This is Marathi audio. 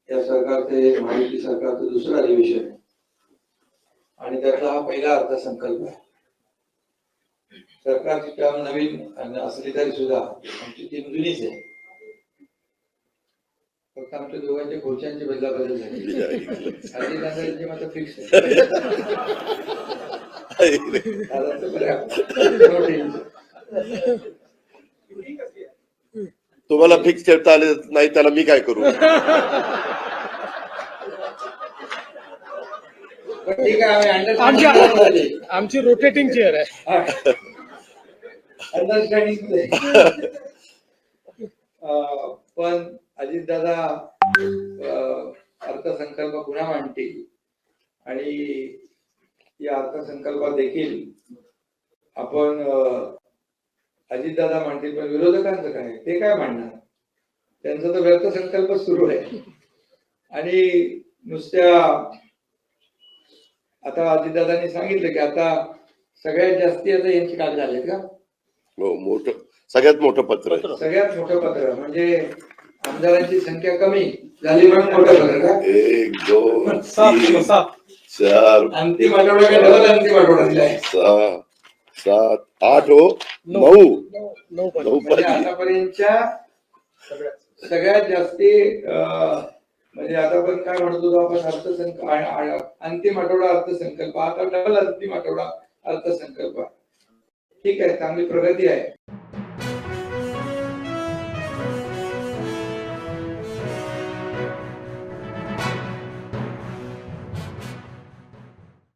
या सरकारचे महायुती सरकारचं दुसरं अधिवेशन आहे आणि त्यातला हा पहिला अर्थसंकल्प आहे. सरकारची टर्म नवीन असली तरी सुद्धा आमची टीम जुनीच आहे. फक्त आमच्या दोघांच्या खुर्च्यांची बदलाबदल झाली. अजितदादांची मात्र फिक्स आहे. तुम्हाला फिक्स ठेवता आले नाही त्याला मी काय करू? आमची रोटेटिंग चेअर आहे. अंडरस्टँडिंग. पण अजितदादा अर्थसंकल्प पुन्हा मांडतील आणि या अर्थसंकल्पात देखील आपण अजितदादा मांडतील, पण विरोधकांचं काय, ते काय मांडणार? त्यांचा तर व्यर्थ संकल्प सुरू आहे. आणि नुसत्या आता अजितदादांनी सांगितलं की आता सगळ्यात जास्ती आता यांची कागद झालेत का? हो, मोठं सगळ्यात मोठं पत्र, सगळ्यात मोठं पत्र म्हणजे आमदारांची संख्या कमी झाली म्हणून मोठं पत्र का? 1 2 3 7 4 अंतिम आठवडा काय डबल अंतिम आठवडा दिलाय? 6 7 8 हो 9 म्हणजे आतापर्यंतच्या सगळ्यात जास्ती म्हणजे आतापर्यंत काय म्हणतो आपण अर्थसंकल्प, अंतिम आठवडा अर्थसंकल्प, आता डबल अंतिम आठवडा अर्थसंकल्प. ठीक आहे, चांगली प्रगती आहे.